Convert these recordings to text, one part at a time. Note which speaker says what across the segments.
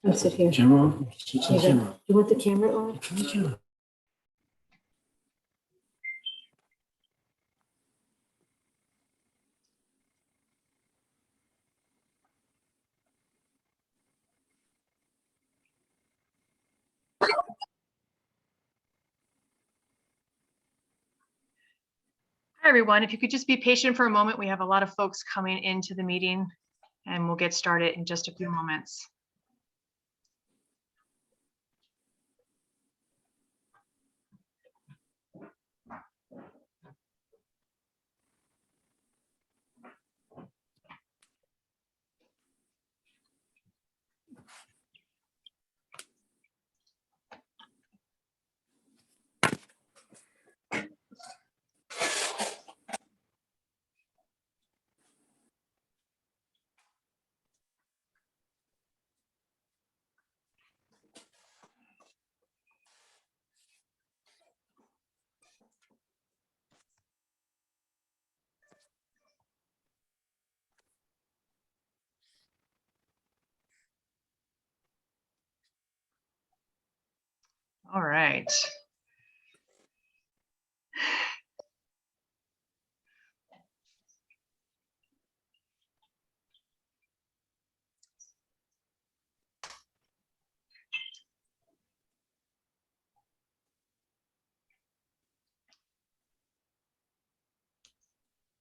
Speaker 1: Come sit here.
Speaker 2: Camera.
Speaker 1: You want the camera on?
Speaker 3: Hi, everyone. If you could just be patient for a moment, we have a lot of folks coming into the meeting and we'll get started in just a few moments. All right.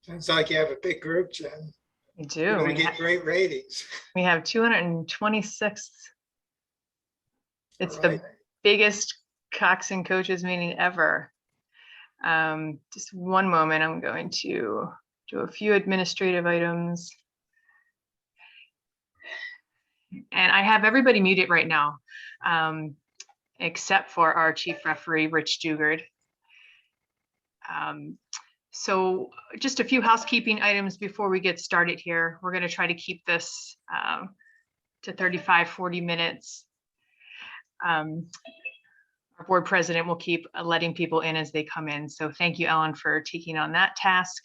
Speaker 4: Sounds like you have a big group, Jen.
Speaker 3: We do.
Speaker 4: You're going to get great ratings.
Speaker 3: We have 226. It's
Speaker 4: All right.
Speaker 3: the biggest Cox and Coaches meeting ever. Just one moment, I'm going to do a few administrative items. And I have everybody muted right now, except for our chief referee, Rich Dugard. So just a few housekeeping items before we get started here. We're going to try to keep this to 35-40 minutes. Our board president will keep letting people in as they come in. So thank you, Ellen, for taking on that task.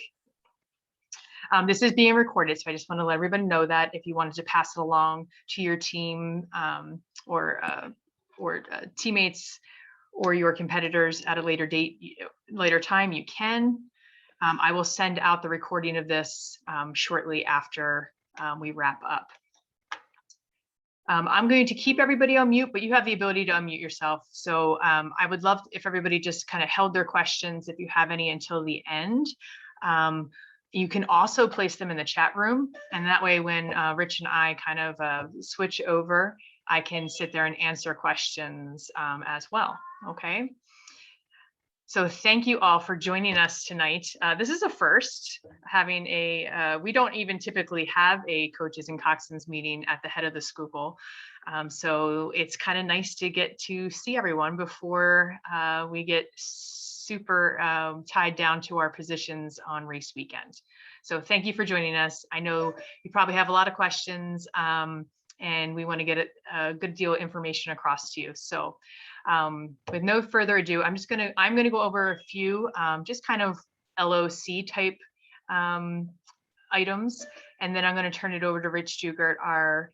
Speaker 3: This is being recorded, so I just want to let everybody know that if you wanted to pass it along to your team or teammates or your competitors at a later time, you can. I will send out the recording of this shortly after we wrap up. I'm going to keep everybody on mute, but you have the ability to unmute yourself. So I would love if everybody just kind of held their questions, if you have any, until the end. You can also place them in the chat room, and that way when Rich and I kind of switch over, I can sit there and answer questions as well, okay? So thank you all for joining us tonight. This is a first, having a, we don't even typically have a coaches and coxswains meeting at the head of the Schuylkill. So it's kind of nice to get to see everyone before we get super tied down to our positions on race weekend. So thank you for joining us. I know you probably have a lot of questions and we want to get a good deal of information across to you. So with no further ado, I'm going to go over a few just kind of LOC type items, and then I'm going to turn it over to Rich Dugard, our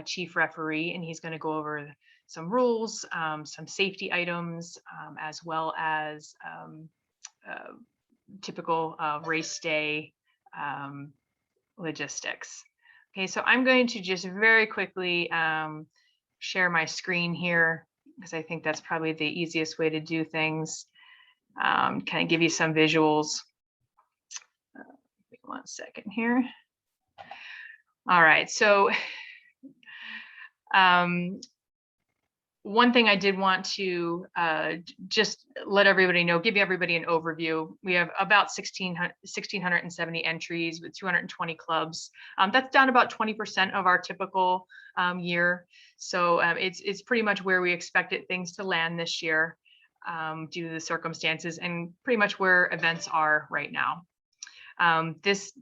Speaker 3: chief referee, and he's going to go over some rules, some safety items, as well as typical race day logistics. Okay, so I'm going to just very quickly share my screen here, because I think that's probably the easiest way to do things. Kind of give you some visuals. Wait 1 second here. All right, so one thing I did want to just let everybody know, give everybody an overview. We have about 1,670 entries with 220 clubs. That's down about 20% of our typical year. So it's pretty much where we expected things to land this year due to the circumstances, and pretty much where events are right now. This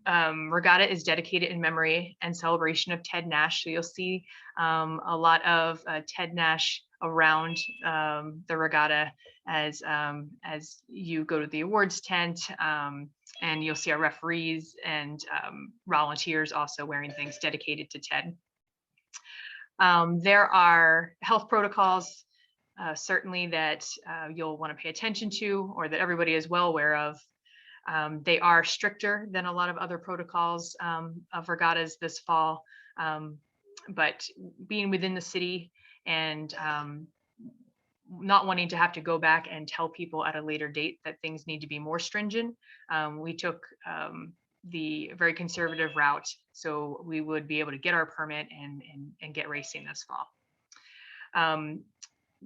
Speaker 3: regatta is dedicated in memory and celebration of Ted Nash. So you'll see a lot of Ted Nash around the regatta as you go to the awards tent, and you'll see our referees and volunteers also wearing things dedicated to Ted. There are health protocols, certainly that you'll want to pay attention to, or that everybody is well aware of. They are stricter than a lot of other protocols of regattas this fall, but being within the city and not wanting to have to go back and tell people at a later date that things need to be more stringent, we took the very conservative route, so we would be able to get our permit and get racing this fall.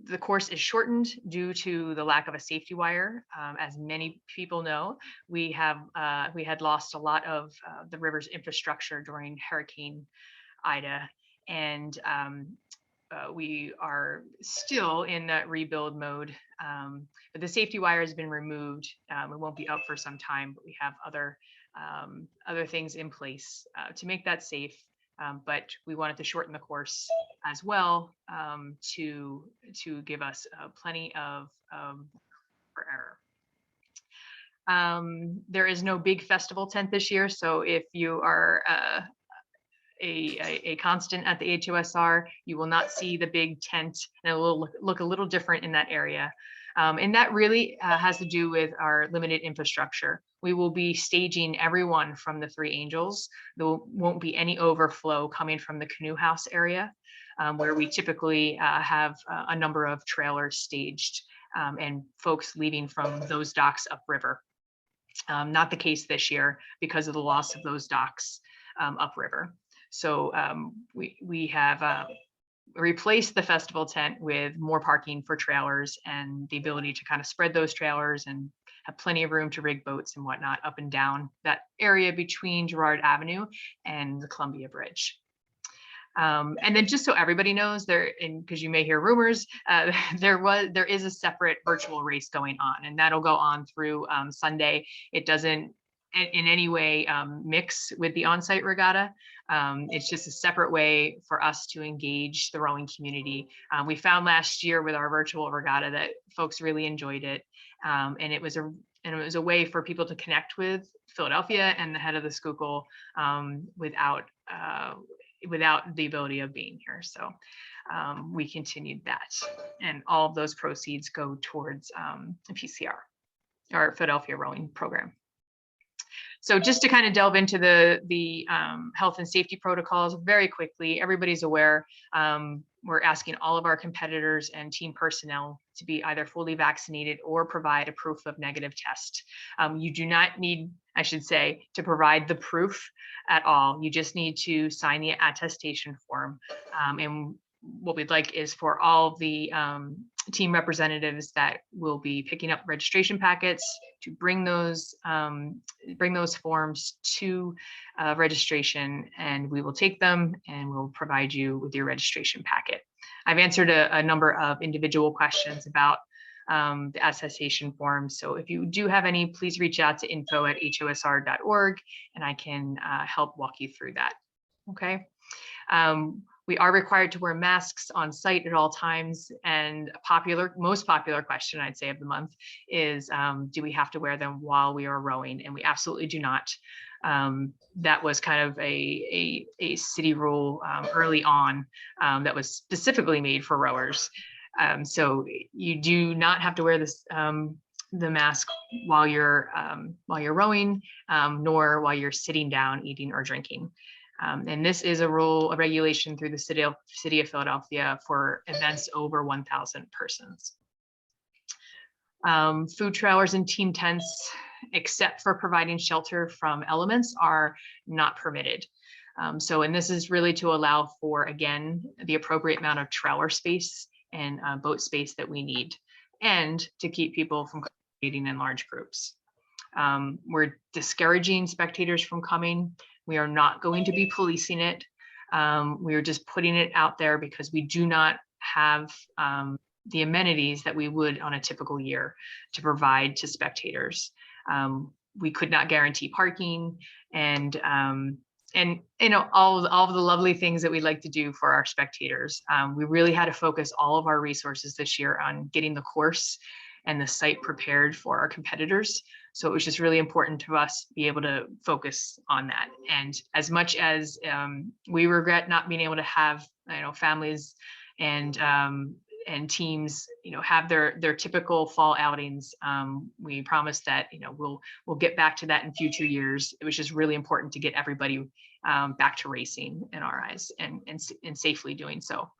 Speaker 3: The course is shortened due to the lack of a safety wire. As many people know, we had lost a lot of the river's infrastructure during Hurricane Ida, and we are still in that rebuild mode. But the safety wire has been removed. It won't be up for some time, but we have other things in place to make that safe. But we wanted to shorten the course as well, to give us plenty of for error. There is no big festival tent this year, so if you are a constant at the HOSR, you will not see the big tent, and it will look a little different in that area. And that really has to do with our limited infrastructure. We will be staging everyone from the Three Angels. There won't be any overflow coming from the Canoe House area, where we typically have a number of trailers staged and folks leaving from those docks upriver. Not the case this year because of the loss of those docks upriver. So we have replaced the festival tent with more parking for trailers and the ability to kind of spread those trailers and have plenty of room to rig boats and whatnot up and down that area between Girard Avenue and the Columbia Bridge. And then just so everybody knows, there, and because you may hear rumors, there is a separate virtual race going on, and that'll go on through Sunday. It doesn't in any way mix with the on-site regatta. It's just a separate way for us to engage the rowing community. We found last year with our virtual regatta that folks really enjoyed it, and it was a way for people to connect with Philadelphia and the head of the Schuylkill without the ability of being here. So we continued that, and all of those proceeds go towards PCR, our Philadelphia Rowing Program. So just to kind of delve into the health and safety protocols very quickly, everybody's aware. We're asking all of our competitors and team personnel to be either fully vaccinated or provide a proof of negative test. You do not need, I should say, to provide the proof at all. You just need to sign the attestation form. And what we'd like is for all the team representatives that will be picking up registration packets to bring those forms to registration, and we will take them and we'll provide you with your registration packet. I've answered a number of individual questions about the attestation forms. So if you do have any, please reach out to info@hosr.org and I can help walk you through that. Okay. We are required to wear masks on site at all times, and most popular question I'd say of the month is, do we have to wear them while we are rowing? And we absolutely do not. That was kind of a city rule early on that was specifically made for rowers. So you do not have to wear this the mask while you're rowing, nor while you're sitting down, eating or drinking. And this is a regulation through the city of Philadelphia for events over 1,000 persons. Food trailers and team tents, except for providing shelter from elements, are not permitted. And this is really to allow for, again, the appropriate amount of trailer space and boat space that we need, and to keep people from congregating in large groups. We're discouraging spectators from coming. We are not going to be policing it. We are just putting it out there because we do not have the amenities that we would on a typical year to provide to spectators. We could not guarantee parking, and you know, all of the lovely things that we'd like to do for our spectators. We really had to focus all of our resources this year on getting the course and the site prepared for our competitors. So it was just really important to us to be able to focus on that. And as much as we regret not being able to have, families and teams, have their typical fall outings, we promised that, we'll get back to that in future years. It was just really important to get everybody back to racing in our eyes, and safely doing so.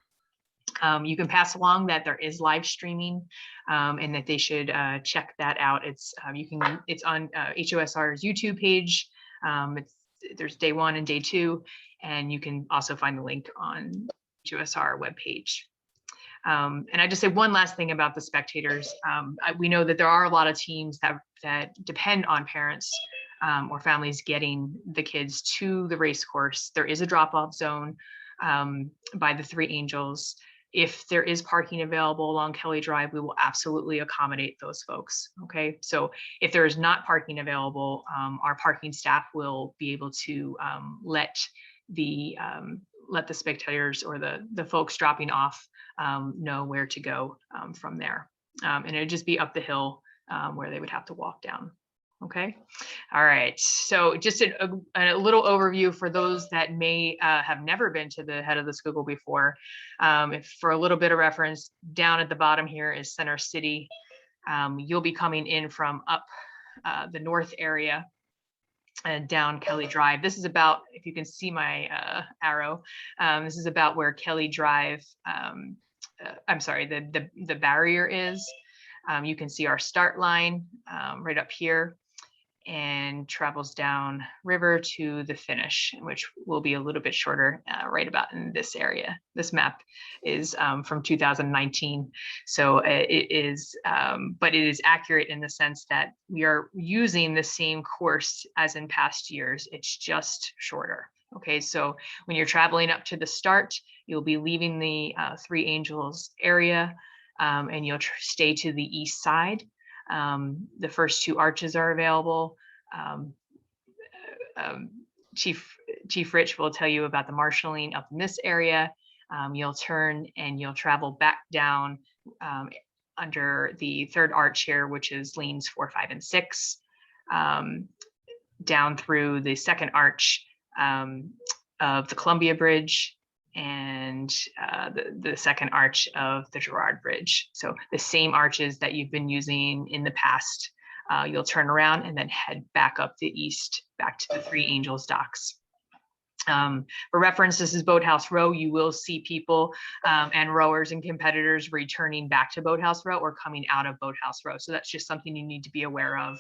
Speaker 3: You can pass along that there is live streaming, and that they should check that out. It's on HOSR's YouTube page. There's day 1 and day 2, and you can also find the link on HOSR webpage. And I just say one last thing about the spectators. We know that there are a lot of teams that depend on parents or families getting the kids to the race course. There is a drop-off zone by the Three Angels. If there is parking available along Kelly Drive, we will absolutely accommodate those folks. Okay, so if there is not parking available, our parking staff will be able to let the spectators or the folks dropping off know where to go from there. And it'd just be up the hill where they would have to walk down. Okay. All right. So just a little overview for those that may have never been to the head of the Schuylkill before. If for a little bit of reference, down at the bottom here is Center City. You'll be coming in from up the north area and down Kelly Drive. This is about, if you can see my arrow, this is about where Kelly Drive, I'm sorry, the barrier is. You can see our start line right up here, and travels down river to the finish, which will be a little bit shorter right about in this area. This map is from 2019. So it is, but it is accurate in the sense that we are using the same course as in past years. It's just shorter. Okay, so when you're traveling up to the start, you'll be leaving the Three Angels area, and you'll stay to the east side. The first 2 arches are available. Chief Rich will tell you about the marshaling up in this area. You'll turn and you'll travel back down under the 3rd arch here, which is lanes 4, 5, and 6, down through the 2nd arch of the Columbia Bridge, and the 2nd arch of the Girard Bridge. So the same arches that you've been using in the past. You'll turn around and then head back up the east, back to the Three Angels docks. For reference, this is Boathouse Row. You will see people and rowers and competitors returning back to Boathouse Row or coming out of Boathouse Row. So that's just something you need to be aware of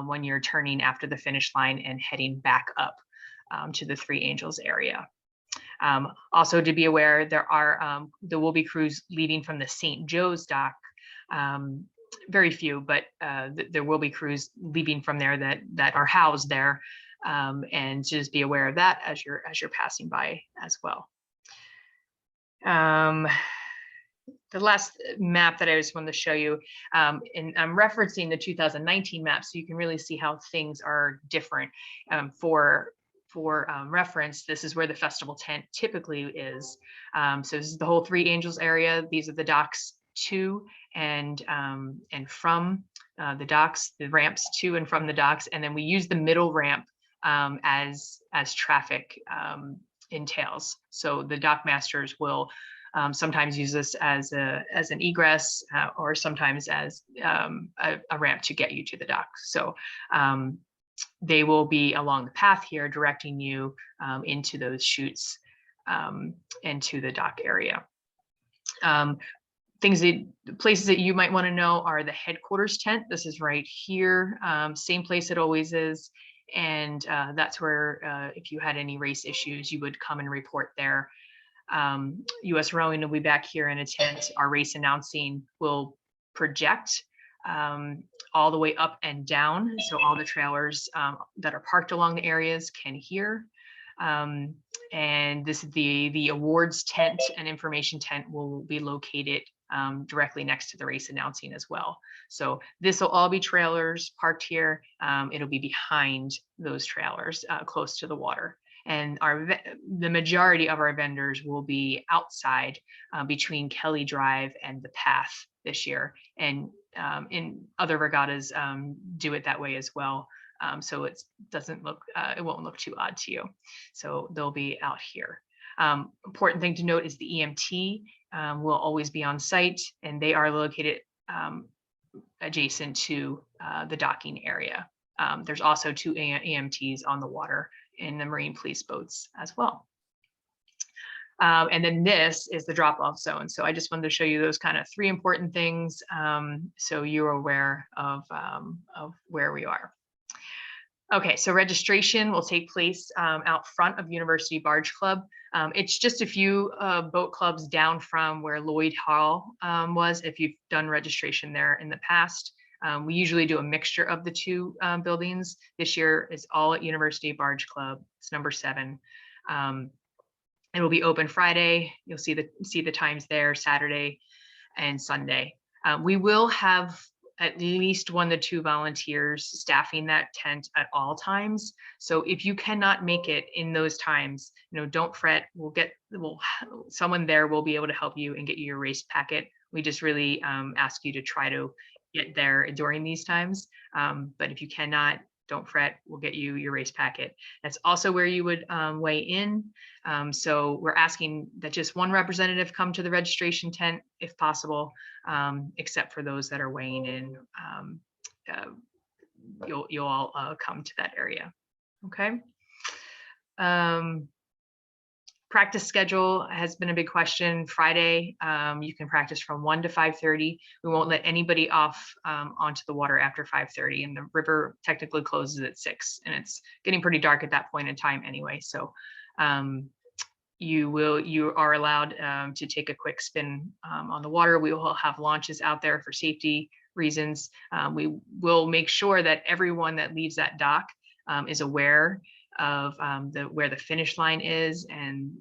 Speaker 3: when you're turning after the finish line and heading back up to the Three Angels area. Also to be aware, there will be crews leaving from the St. Joe's dock. Very few, but there will be crews leaving from there that are housed there, and just be aware of that as you're passing by as well. The last map that I just wanted to show you, and I'm referencing the 2019 map, so you can really see how things are different. For reference, this is where the festival tent typically is. So this is the whole Three Angels area. These are the docks to and from the docks, the ramps to and from the docks, and then we use the middle ramp as traffic entails. So the dock masters will sometimes use this as an egress, or sometimes as a ramp to get you to the dock. So they will be along the path here, directing you into those chutes and to the dock area. Places that you might want to know are the headquarters tent. This is right here, same place it always is. And that's where, if you had any race issues, you would come and report there. US Rowing will be back here in a tent. Our race announcing will project all the way up and down. So all the trailers that are parked along the areas can hear. And this is the awards tent and information tent will be located directly next to the race announcing as well. So this will all be trailers parked here. It'll be behind those trailers close to the water. And the majority of our vendors will be outside between Kelly Drive and the path this year. And in other regattas do it that way as well. So it won't look too odd to you. So they'll be out here. Important thing to note is the EMT will always be on site, and they are located adjacent to the docking area. There's also 2 EMTs on the water in the Marine Police boats as well. And then this is the drop-off zone. So I just wanted to show you those kind of 3 important things, so you're aware of where we are. Okay, so registration will take place out front of University Barge Club. It's just a few boat clubs down from where Lloyd Hall was, if you've done registration there in the past. We usually do a mixture of the 2 buildings. This year is all at University Barge Club. It's number 7. It will be open Friday. You'll see the times there, Saturday and Sunday. We will have at least 1 to 2 volunteers staffing that tent at all times. So if you cannot make it in those times, don't fret. Someone there will be able to help you and get you your race packet. We just really ask you to try to get there during these times. But if you cannot, don't fret, we'll get you your race packet. That's also where you would weigh in. So we're asking that just 1 representative come to the registration tent if possible, except for those that are weighing in. You'll all come to that area, okay? Practice schedule has been a big question. Friday, you can practice from 1 to 5:30. We won't let anybody off onto the water after 5:30, and the river technically closes at 6, and it's getting pretty dark at that point in time anyway. So you are allowed to take a quick spin on the water. We will have launches out there for safety reasons. We will make sure that everyone that leaves that dock is aware of where the finish line is, and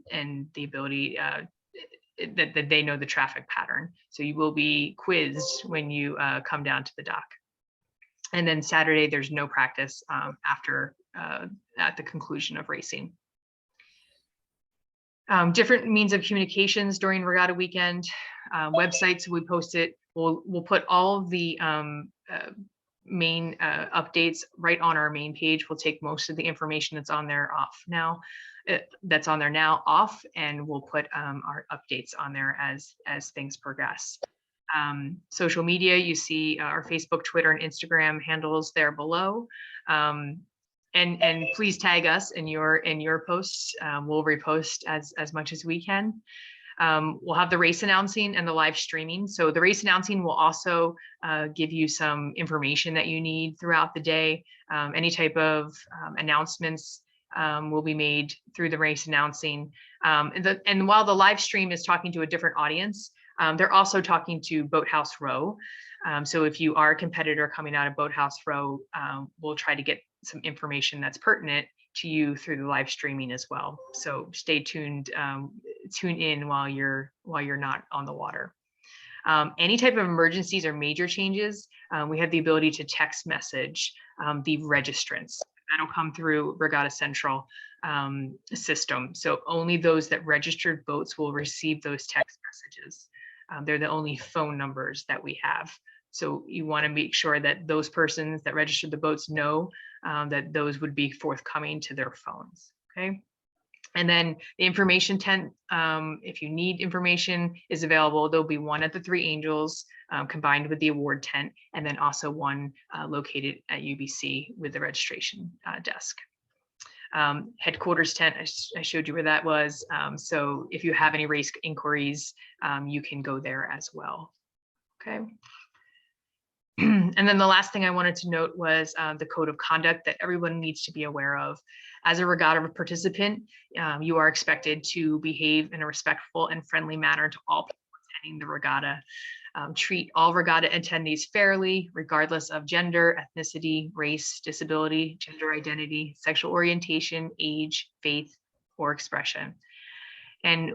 Speaker 3: the ability that they know the traffic pattern. So you will be quizzed when you come down to the dock. And then Saturday, there's no practice after at the conclusion of racing. Different means of communications during regatta weekend. Websites we posted. We'll put all of the main updates right on our main page. We'll take most of the information that's on there off now, and we'll put our updates on there as things progress. Social media, you see our Facebook, Twitter, and Instagram handles there below. And please tag us in your posts. We'll repost as much as we can. We'll have the race announcing and the live streaming. So the race announcing will also give you some information that you need throughout the day. Any type of announcements will be made through the race announcing. And while the live stream is talking to a different audience, they're also talking to Boathouse Row. So if you are a competitor coming out of Boathouse Row, we'll try to get some information that's pertinent to you through the live streaming as well. So stay tuned, tune in while you're not on the water. Any type of emergencies or major changes, we have the ability to text message the registrants. That'll come through Regatta Central system. So only those that registered boats will receive those text messages. They're the only phone numbers that we have. So you want to make sure that those persons that registered the boats know that those would be forthcoming to their phones, okay? And then the information tent, if you need information, is available. There'll be 1 at the 3 Angels combined with the award tent, and then also 1 located at UBC with the registration desk. Headquarters tent, I showed you where that was. So if you have any race inquiries, you can go there as well, okay? And then the last thing I wanted to note was the code of conduct that everyone needs to be aware of. As a regatta participant, you are expected to behave in a respectful and friendly manner to all people attending the regatta. Treat all regatta attendees fairly, regardless of gender, ethnicity, race, disability, gender identity, sexual orientation, age, faith, or expression. And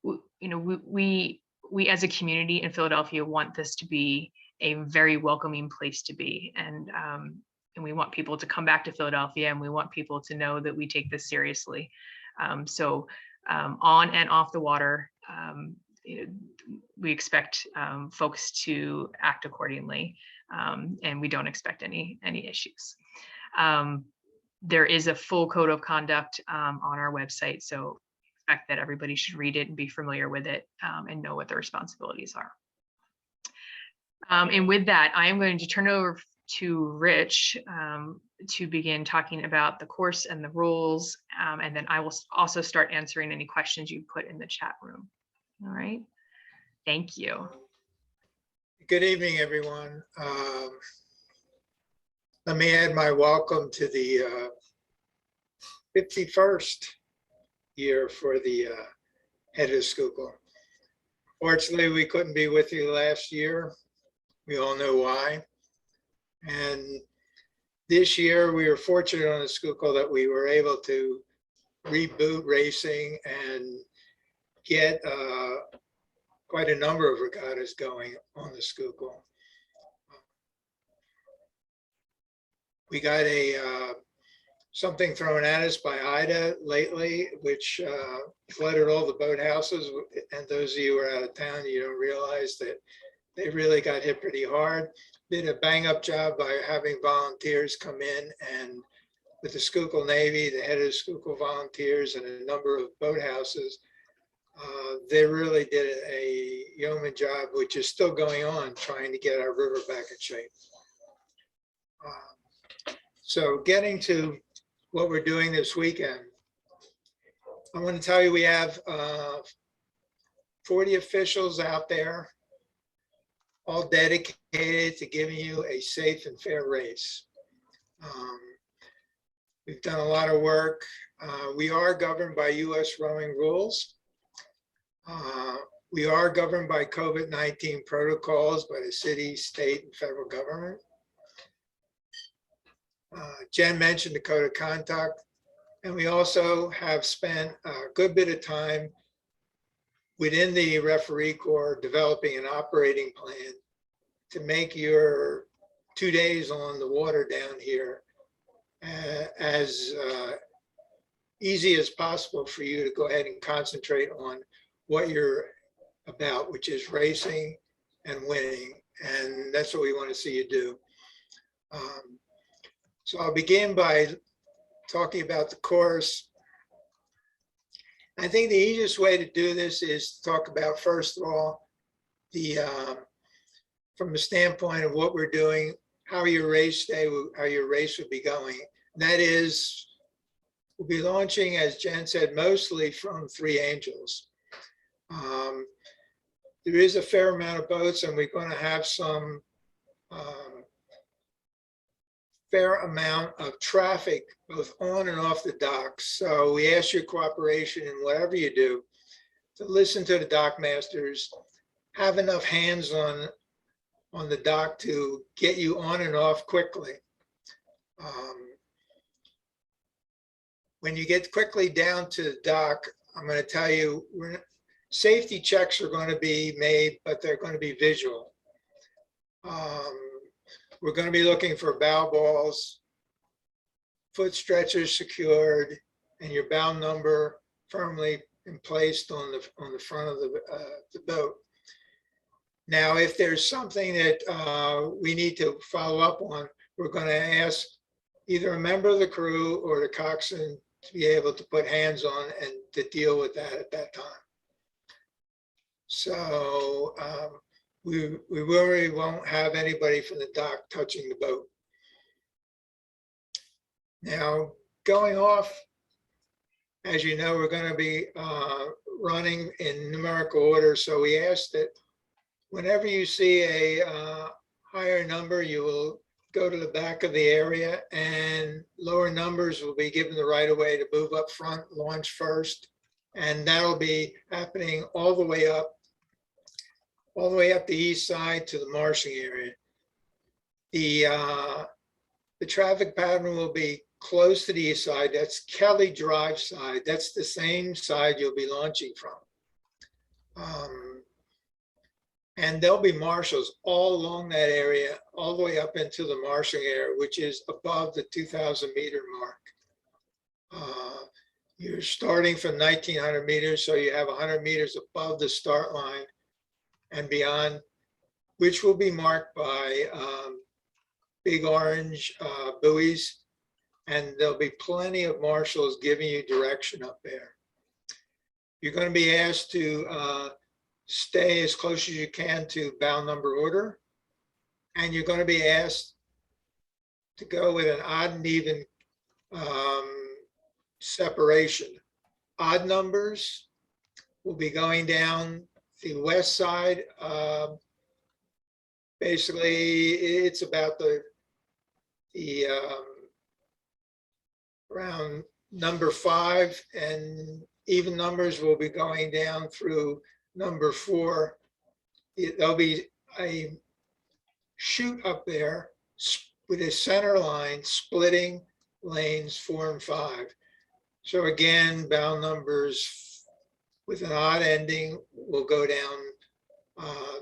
Speaker 3: we as a community in Philadelphia want this to be a very welcoming place to be. And and we want people to come back to Philadelphia, and we want people to know that we take this seriously. So on and off the water, we expect folks to act accordingly, and we don't expect any issues. There is a full code of conduct on our website, so expect that everybody should read it and be familiar with it, and know what their responsibilities are. And with that, I am going to turn it over to Rich to begin talking about the course and the rules, and then I will also start answering any questions you put in the chat room. All right, thank you.
Speaker 4: Good evening, everyone. Let me add my welcome to the 51st year for the head of Schuylkill. Fortunately, we couldn't be with you last year. We all know why. And this year, we were fortunate on the Schuylkill that we were able to reboot racing and get quite a number of regattas going on the Schuylkill. We got something thrown at us by Ida lately, which flooded all the boathouses. And those of you who are out of town, you don't realize that they really got hit pretty hard. Did a bang up job by having volunteers come in, and with the Schuylkill Navy, the head of the Schuylkill Volunteers, and a number of boathouses, they really did a yeoman job, which is still going on, trying to get our river back in shape. So getting to what we're doing this weekend, I want to tell you we have 40 officials out there, all dedicated to giving you a safe and fair race. We've done a lot of work. We are governed by U.S. rowing rules. We are governed by COVID-19 protocols by the city, state, and federal government. Jen mentioned the code of conduct, and we also have spent a good bit of time within the referee corps developing an operating plan to make your 2 days on the water down here as easy as possible for you to go ahead and concentrate on what you're about, which is racing and winning. And that's what we want to see you do. So I'll begin by talking about the course. I think the easiest way to do this is to talk about, first of all, the from the standpoint of what we're doing, how your race day, how your race will be going. And that is, we'll be launching, as Jen said, mostly from Three Angels. There is a fair amount of boats, and we're going to have some fair amount of traffic both on and off the docks. So we ask your cooperation in whatever you do to listen to the dock masters, have enough hands on the dock to get you on and off quickly. When you get quickly down to the dock, I'm going to tell you, safety checks are going to be made, but they're going to be visual. We're going to be looking for bow balls, foot stretchers secured, and your bow number firmly placed on the front of the boat. Now, if there's something that we need to follow up on, we're going to ask either a member of the crew or the coxswain to be able to put hands on and to deal with that at that time. So we really won't have anybody from the dock touching the boat. Now, going off, as you know, we're going to be running in numerical order. So we ask that whenever you see a higher number, you will go to the back of the area, and lower numbers will be given the right of way to move up front, launch first. And that'll be happening all the way up the east side to the marshing area. The traffic pattern will be close to the east side. That's Kelly Drive side. That's the same side you'll be launching from. And there'll be marshals all along that area, all the way up into the marshalling area, which is above the 2,000 meter mark. You're starting from 1,900 meters, so you have 100 meters above the start line and beyond, which will be marked by big orange buoys, and there'll be plenty of marshals giving you direction up there. You're going to be asked to stay as close as you can to bow number order, and you're going to be asked to go with an odd and even separation. Odd numbers will be going down the west side. Basically, it's about the around number 5, and even numbers will be going down through number 4. There'll be a chute up there with a center line splitting lanes 4 and 5. So again, bow numbers with an odd ending will go down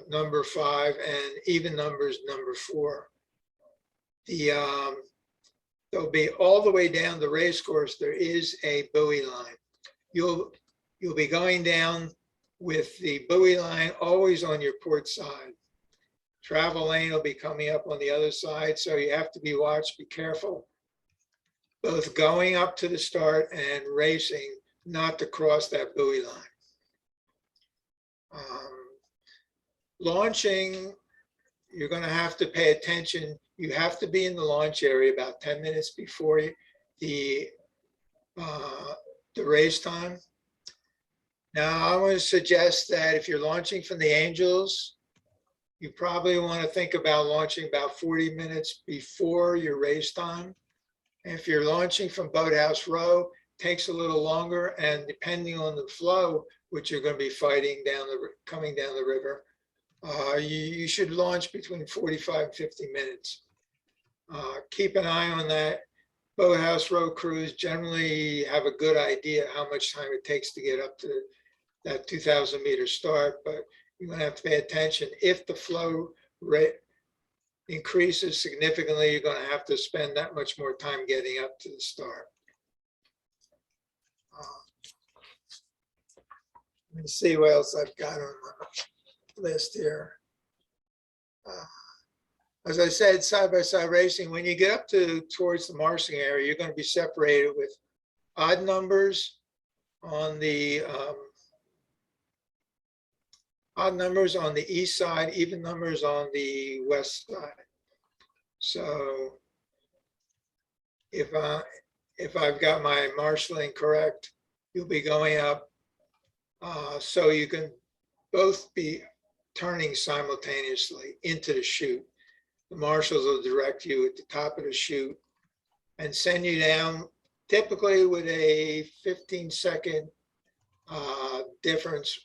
Speaker 4: number 5, and even numbers number 4. They'll be all the way down the race course. There is a buoy line. You'll be going down with the buoy line always on your port side. Travel lane will be coming up on the other side, so you have to be watched, be careful, both going up to the start and racing, not to cross that buoy line. Launching, you're going to have to pay attention. You have to be in the launch area about 10 minutes before the race time. Now, I want to suggest that if you're launching from the Angels, you probably want to think about launching about 40 minutes before your race time. And if you're launching from Boathouse Row, it takes a little longer, and depending on the flow, which you're going to be fighting coming down the river, you should launch between 45 and 50 minutes. Keep an eye on that. Boathouse Row crews generally have a good idea how much time it takes to get up to that 2,000 meter start, but you're going to have to pay attention. If the flow rate increases significantly, you're going to have to spend that much more time getting up to the start. Let me see what else I've got on my list here. As I said, side-by-side racing, when you get up towards the marshalling area, you're going to be separated with odd numbers on the east side, even numbers on the west side. So if I've got my marshalling correct, you'll be going up so you can both be turning simultaneously into the chute. The marshals will direct you at the top of the chute and send you down, typically with a 15-second difference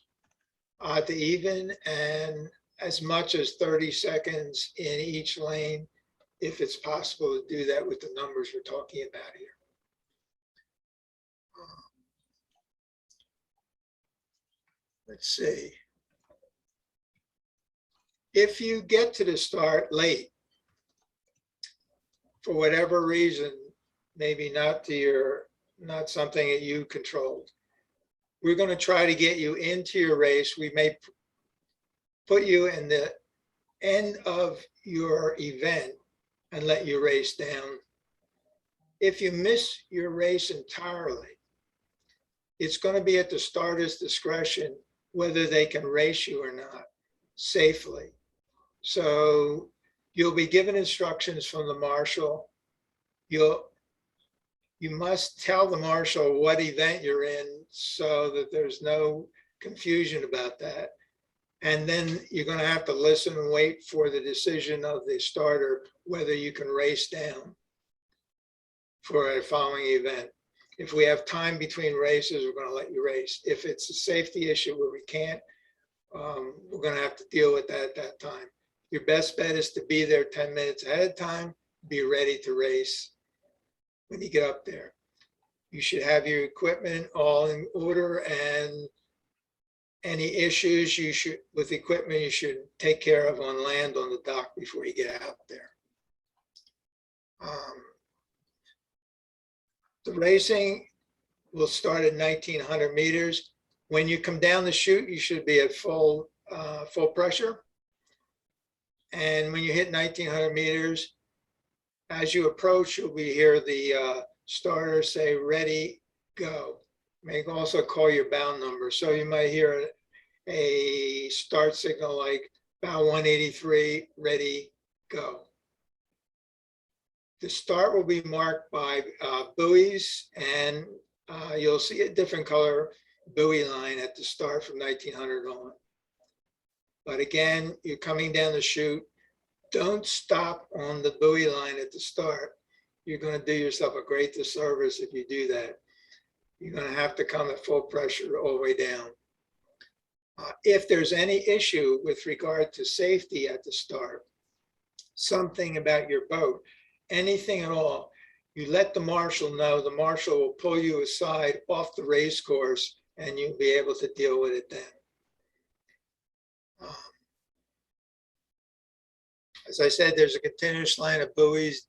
Speaker 4: odd to even, and as much as 30 seconds in each lane, if it's possible to do that with the numbers we're talking about here. Let's see. If you get to the start late, for whatever reason, maybe not something that you controlled, we're going to try to get you into your race. We may put you in the end of your event and let you race down. If you miss your race entirely, it's going to be at the starter's discretion whether they can race you or not safely. So you'll be given instructions from the marshal. You must tell the marshal what event you're in so that there's no confusion about that. And then you're going to have to listen and wait for the decision of the starter whether you can race down for a following event. If we have time between races, we're going to let you race. If it's a safety issue where we can't, we're going to have to deal with that at that time. Your best bet is to be there 10 minutes ahead of time, be ready to race when you get up there. You should have your equipment all in order and Any issues you should, with equipment, you should take care of on land on the dock before you get out there. The racing will start at 1900 meters. When you come down the chute, you should be at full pressure. And when you hit 1900 meters, as you approach, you'll be hear the starter say, ready, go. May also call your bound number. So you might hear a start signal like bound 183, ready, go. The start will be marked by buoys, and you'll see a different color buoy line at the start from 1900 on. But again, you're coming down the chute. Don't stop on the buoy line at the start. You're going to do yourself a great disservice if you do that. You're going to have to come at full pressure all the way down. If there's any issue with regard to safety at the start, something about your boat, anything at all, you let the marshal know. The marshal will pull you aside off the race course and you'll be able to deal with it then. As I said, there's a continuous line of buoys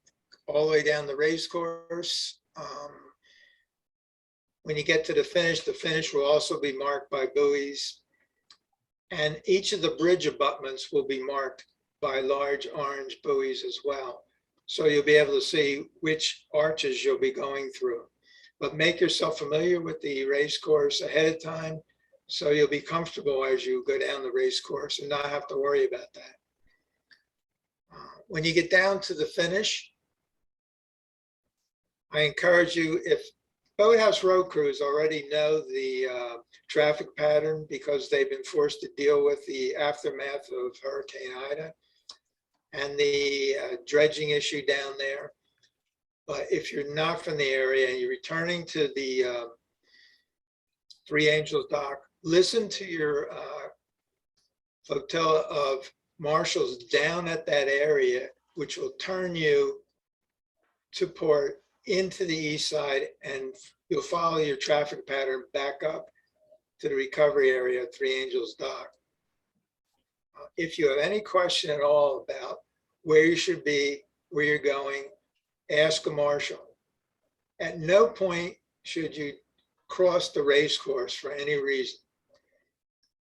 Speaker 4: all the way down the race course. When you get to the finish will also be marked by buoys. And each of the bridge abutments will be marked by large orange buoys as well. So you'll be able to see which arches you'll be going through. But make yourself familiar with the race course ahead of time so you'll be comfortable as you go down the race course and not have to worry about that. When you get down to the finish, I encourage you, if Boathouse road crews already know the traffic pattern because they've been forced to deal with the aftermath of Hurricane Ida and the dredging issue down there. But if you're not from the area and you're returning to the Three Angels dock, listen to your flotilla of marshals down at that area, which will turn you to port into the east side, and you'll follow your traffic pattern back up to the recovery area at Three Angels dock. If you have any question at all about where you should be, where you're going, ask a marshal. At no point should you cross the race course for any reason,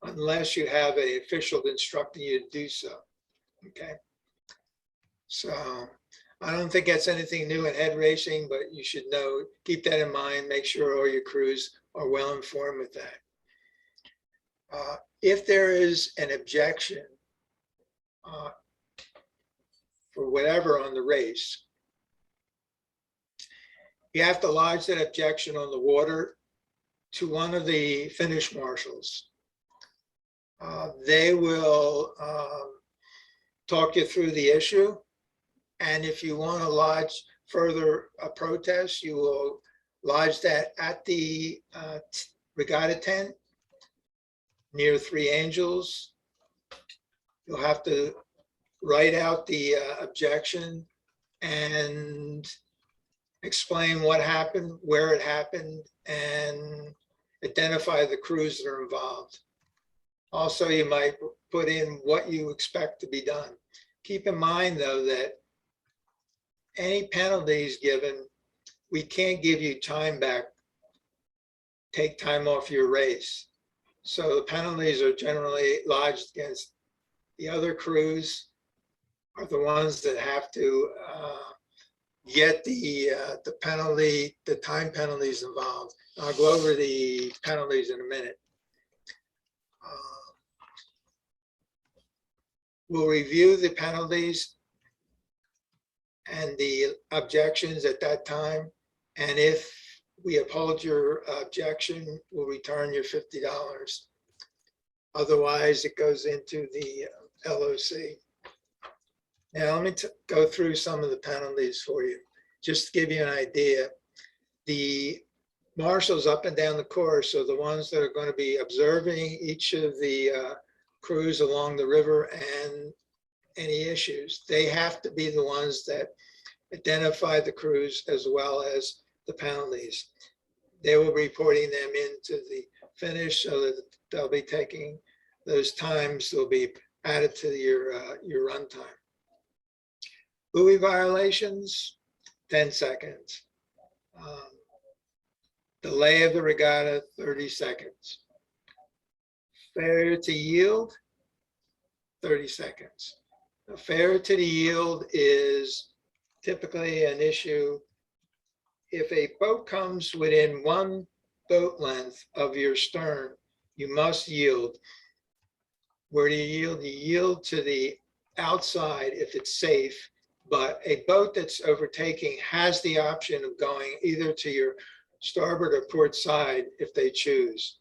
Speaker 4: unless you have an official instructing you to do so. Okay. So I don't think that's anything new in head racing, but you should know, keep that in mind, make sure all your crews are well informed with that. If there is an objection for whatever on the race, you have to lodge that objection on the water to one of the finish marshals. They will talk you through the issue. And if you want to lodge further protest, you will lodge that at the Regatta tent near Three Angels. You'll have to write out the objection and explain what happened, where it happened, and identify the crews that are involved. Also, you might put in what you expect to be done. Keep in mind, though, that any penalties given, we can't give you time back, take time off your race. So the penalties are generally lodged against the other crews, are the ones that have to get the penalty, the time penalties involved. I'll go over the penalties in a minute. We'll review the penalties and the objections at that time. And if we uphold your objection, we'll return your $50. Otherwise, it goes into the LOC. Now, let me go through some of the penalties for you, just to give you an idea. The marshals up and down the course are the ones that are going to be observing each of the crews along the river and any issues. They have to be the ones that identify the crews as well as the penalties. They will be reporting them into the finish so that the they'll be taking those times, they'll be added to your run time. Buoy violations, 10 seconds. Delay of the regatta, 30 seconds. Failure to yield, 30 seconds. Now, failure to the yield is typically an issue. If a boat comes within 1 boat length of your stern, you must yield. Where do you yield? You yield to the outside if it's safe, but a boat that's overtaking has the option of going either to your starboard or port side if they choose.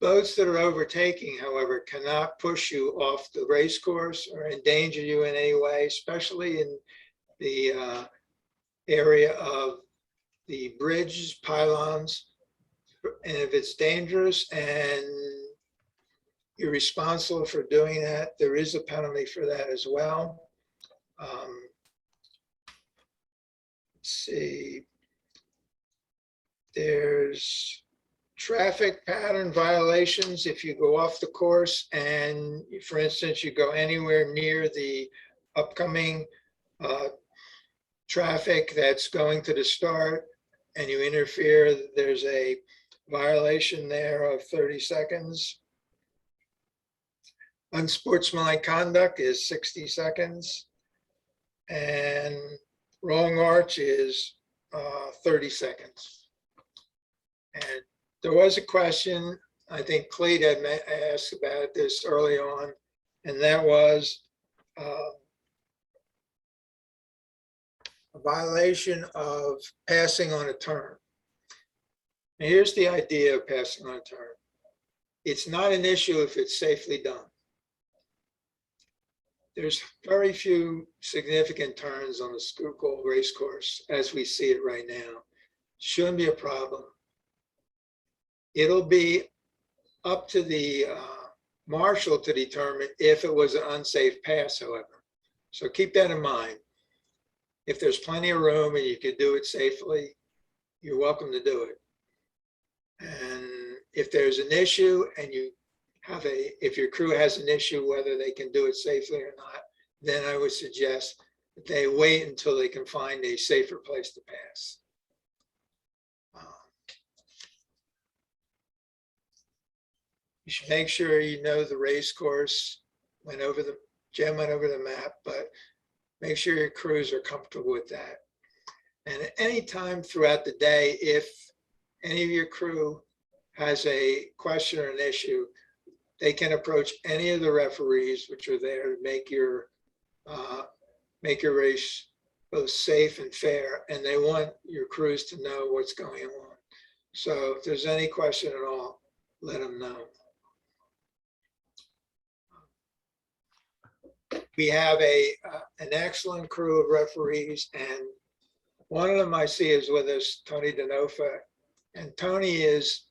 Speaker 4: Boats that are overtaking, however, cannot push you off the race course or endanger you in any way, especially in the area of the bridges, pylons. And if it's dangerous and you're responsible for doing that, there is a penalty for that as well. Let's see. There's traffic pattern violations if you go off the course and, for instance, you go anywhere near the upcoming traffic that's going to the start and you interfere, there's a violation there of 30 seconds. Unsportsmanlike conduct is 60 seconds. And wrong arch is 30 seconds. And there was a question, I think Cleet had asked about this early on, and that was a violation of passing on a turn. Now, here's the idea of passing on a turn. It's not an issue if it's safely done. There's very few significant turns on the Schuylkill race course as we see it right now. Shouldn't be a problem. It'll be up to the marshal to determine if it was an unsafe pass, however. So keep that in mind. If there's plenty of room and you can do it safely, you're welcome to do it. And if there's an issue and you have if your crew has an issue whether they can do it safely or not, then I would suggest that they wait until they can find a safer place to pass. You should make sure you know the race course. Jen went over the map, but make sure your crews are comfortable with that. And at any time throughout the day, if any of your crew has a question or an issue, they can approach any of the referees which are there to make your race both safe and fair, and they want your crews to know what's going on. So if there's any question at all, let them know. We have an excellent crew of referees, and one of them I see is with us, Tony Denofa, and Tony is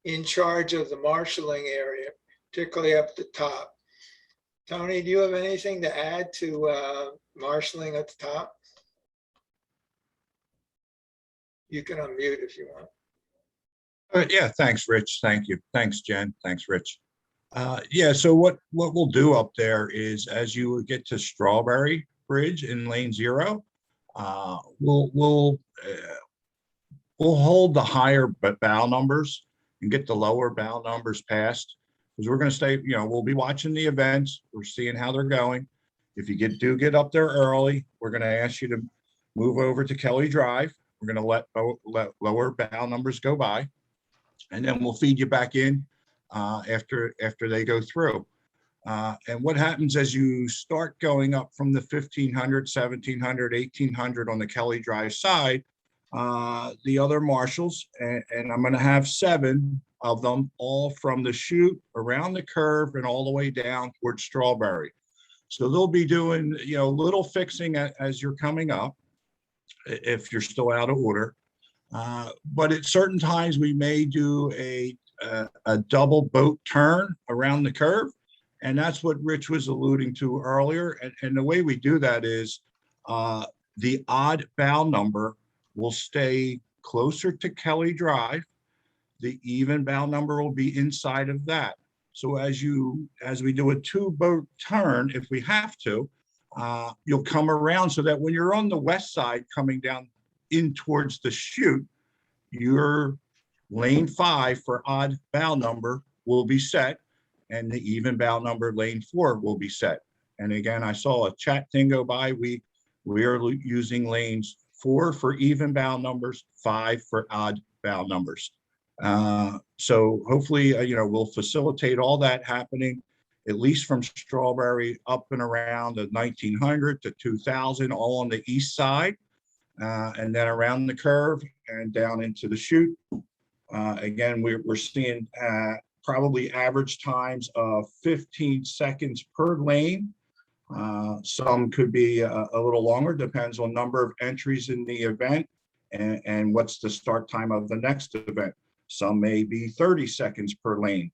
Speaker 4: in charge of the marshaling area, particularly up the top. Tony, do you have anything to add to marshaling at the top? You can unmute if you want.
Speaker 2: Yeah, thanks, Rich. Thank you. Thanks, Jen. Thanks, Rich. Yeah, so what we'll do up there is, as you get to Strawberry Bridge in lane 0, we'll hold the higher bow numbers and get the lower bow numbers passed, because we're going to stay, we'll be watching the events. We're seeing how they're going. If you do get up there early, we're going to ask you to move over to Kelly Drive. We're going to let lower bow numbers go by, and then we'll feed you back in after they go through. And what happens as you start going up from the 1500, 1700, 1800 on the Kelly Drive side, the other marshals, and I'm going to have 7 of them, all from the chute around the curve and all the way down towards Strawberry. So they'll be doing, little fixing as you're coming up, if you're still out of order. But at certain times we may do a double boat turn around the curve. And that's what Rich was alluding to earlier. And the way we do that is the odd bow number will stay closer to Kelly Drive, the even bow number will be inside of that. So as we do a 2-boat turn, if we have to, you'll come around so that when you're on the west side coming down in towards the chute, your lane 5 for odd bow number will be set, and the even bow number lane 4 will be set. And again, I saw a chat thing go by. We are using lanes 4 for even bow numbers, 5 for odd bow numbers. So hopefully, we'll facilitate all that happening, at least from Strawberry up and around the 1900 to 2000, all on the east side, and then around the curve and down into the chute. Again, we're seeing probably average times of 15 seconds per lane. Some could be a little longer, depends on number of entries in the event and what's the start time of the next event. Some may be 30 seconds per lane.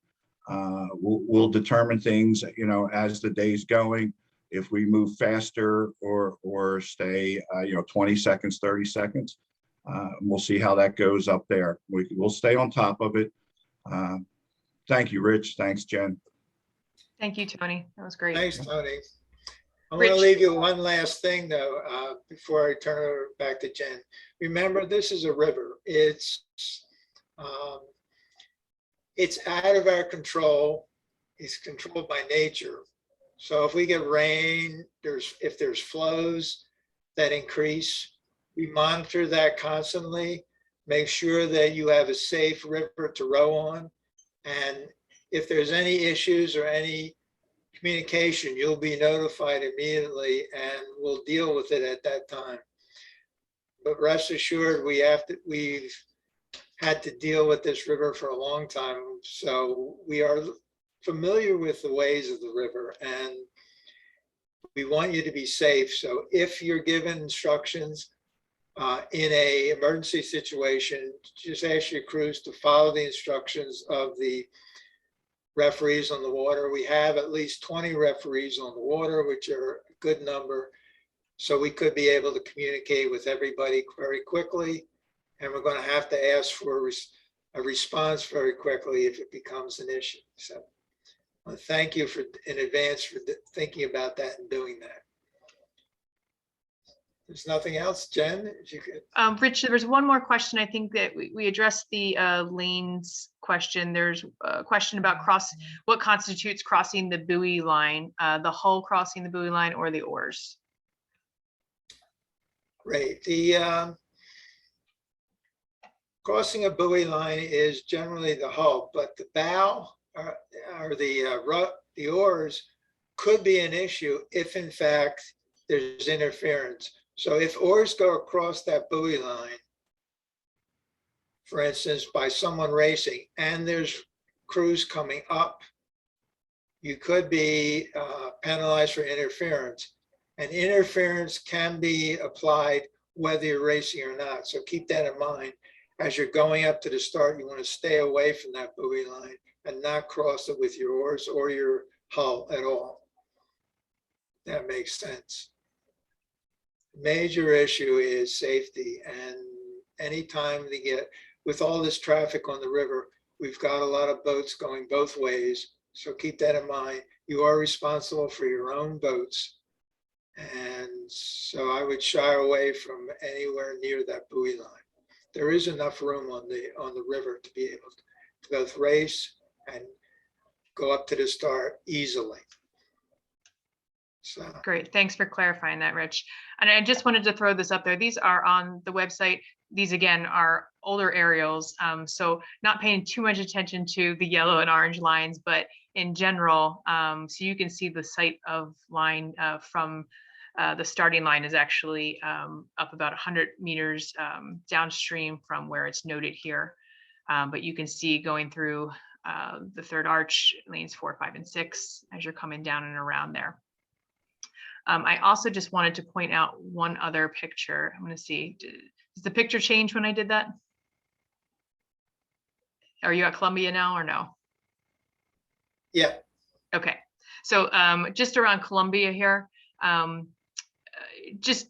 Speaker 2: We'll determine things, as the day's going. If we move faster or stay, 20 seconds, 30 seconds, we'll see how that goes up there. We'll stay on top of it. Thank you, Rich. Thanks, Jen.
Speaker 3: Thank you, Tony. That was great.
Speaker 4: Thanks, Tony. I want
Speaker 3: Rich.
Speaker 4: to leave you one last thing, though, before I turn it back to Jen. Remember, this is a river. It's out of our control. It's controlled by nature. So if we get rain, if there's flows that increase, we monitor that constantly, make sure that you have a safe river to row on. And if there's any issues or any communication, you'll be notified immediately and we'll deal with it at that time. But rest assured, we've had to deal with this river for a long time. So we are familiar with the ways of the river and we want you to be safe. So if you're given instructions in a emergency situation, just ask your crews to follow the instructions of the referees on the water. We have at least 20 referees on the water, which are a good number. So we could be able to communicate with everybody very quickly. And we're going to have to ask for a response very quickly if it becomes an issue. So thank you in advance for thinking about that and doing that. There's nothing else, Jen? If you could.
Speaker 3: Rich, there was one more question. I think that we addressed the lanes question. There's a question about what constitutes crossing the buoy line, the hull crossing the buoy line or the oars.
Speaker 4: Right. The crossing a buoy line is generally the hull, but the bow or the oars could be an issue if in fact there's interference. So if oars go across that buoy line, for instance, by someone racing and there's crews coming up, you could be penalized for interference. And interference can be applied whether you're racing or not. So keep that in mind. As you're going up to the start, you want to stay away from that buoy line and not cross it with your oars or your hull at all. That makes sense. Major issue is safety, and anytime they get, with all this traffic on the river, we've got a lot of boats going both ways. So keep that in mind. You are responsible for your own boats. And so I would shy away from anywhere near that buoy line. There is enough room on the river to be able to both race and go up to the start easily. So.
Speaker 3: Great. Thanks for clarifying that, Rich. And I just wanted to throw this up there. These are on the website. These, again, are older aerials. So not paying too much attention to the yellow and orange lines, but in general, so you can see the site of line from the starting line is actually up about 100 meters downstream from where it's noted here. But you can see going through the third arch, lanes 4, 5, and 6 as you're coming down and around there. I also just wanted to point out one other picture. I'm going to see, does the picture change when I did that? Are you at Columbia now or no?
Speaker 4: Yeah.
Speaker 3: Okay. So just around Columbia here, just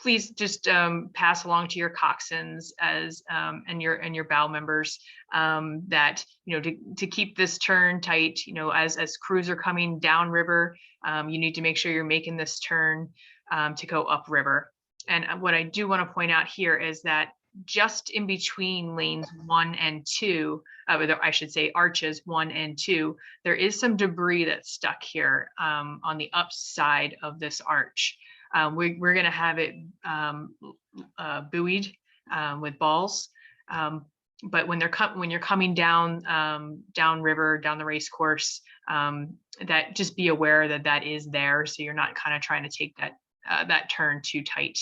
Speaker 3: please just pass along to your coxswains as and your bow members that to keep this turn tight. As crews are coming downriver, you need to make sure you're making this turn to go upriver. And what I do want to point out here is that just in between lanes 1 and 2, I should say arches 1 and 2, there is some debris that's stuck here on the upside of this arch. We're going to have it buoyed with balls, but when you're coming down river, down the race course, that just be aware that is there, so you're not kind of trying to take that turn too tight.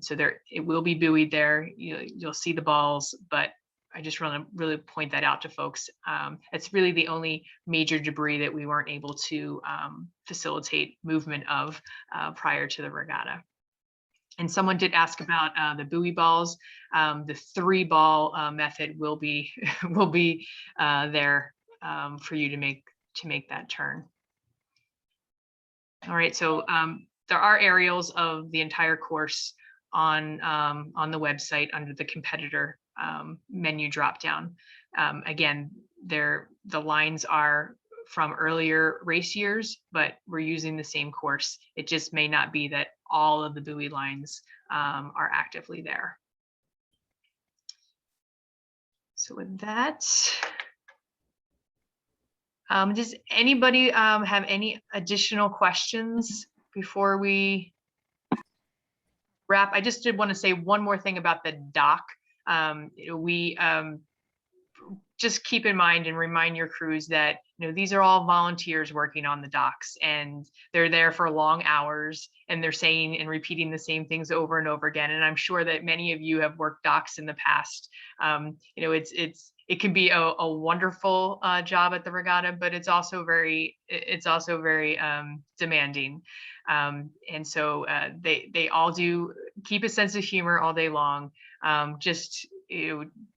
Speaker 3: So it will be buoyed there. You'll see the balls, but I just want to really point that out to folks. It's really the only major debris that we weren't able to facilitate movement of prior to the regatta. And someone did ask about the buoy balls. The 3-ball method will be there for you to make that turn. All right, so there are aerials of the entire course on the website under the competitor menu dropdown. Again, the lines are from earlier race years, but we're using the same course. It just may not be that all of the buoy lines are actively there. So with that, does anybody have any additional questions before we wrap? I just did want to say one more thing about the dock. We just keep in mind and remind your crews that these are all volunteers working on the docks, and they're there for long hours, and they're saying and repeating the same things over and over again. And I'm sure that many of you have worked docks in the past. It can be a wonderful job at the regatta, but it's also very demanding. And so they all do keep a sense of humor all day long. Just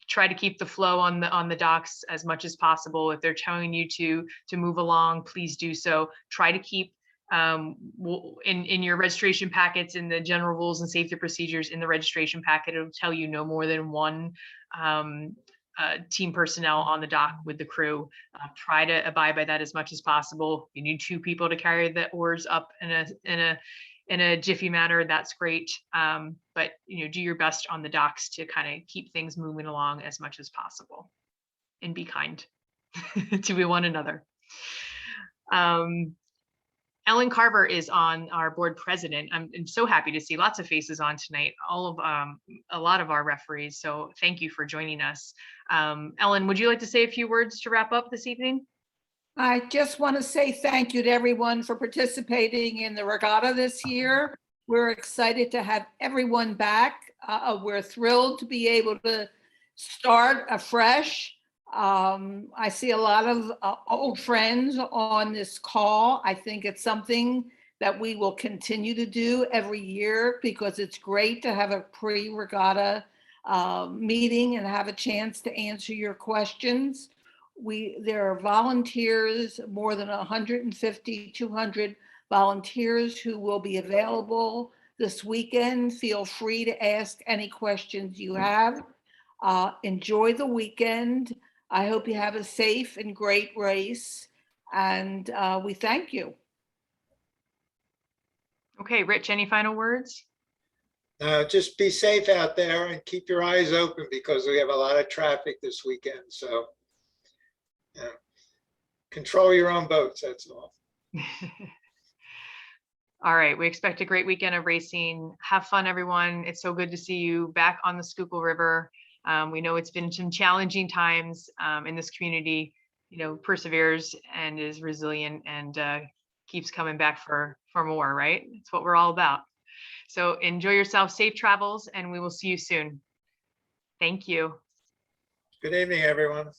Speaker 3: try to keep the flow on the docks as much as possible. If they're telling you to move along, please do so. Try to keep in your registration packets, in the general rules and safety procedures in the registration packet, it'll tell you no more than 1 team personnel on the dock with the crew. Try to abide by that as much as possible. You need 2 people to carry the oars up in a jiffy manner, that's great. But do your best on the docks to kind of keep things moving along as much as possible, and be kind to one another. Ellen Carver is on our board president. I'm so happy to see lots of faces on tonight, a lot of our referees. So thank you for joining us. Ellen, would you like to say a few words to wrap up this evening?
Speaker 5: I just want to say thank you to everyone for participating in the regatta this year. We're excited to have everyone back. We're thrilled to be able to start afresh. I see a lot of old friends on this call. I think it's something that we will continue to do every year, because it's great to have a pre-regatta meeting and have a chance to answer your questions. There are volunteers, more than 150, 200 volunteers who will be available this weekend. Feel free to ask any questions you have. Enjoy the weekend. I hope you have a safe and great race, and we thank you.
Speaker 3: Okay, Rich, any final words?
Speaker 4: Just be safe out there and keep your eyes open, because we have a lot of traffic this weekend. So control your own boats, that's all.
Speaker 3: All right, we expect a great weekend of racing. Have fun, everyone. It's so good to see you back on the Schuylkill River. We know it's been some challenging times, in this community, perseveres and is resilient, and keeps coming back for more, right? It's what we're all about. So enjoy yourself, safe travels, and we will see you soon. Thank you.
Speaker 4: Good evening, everyone.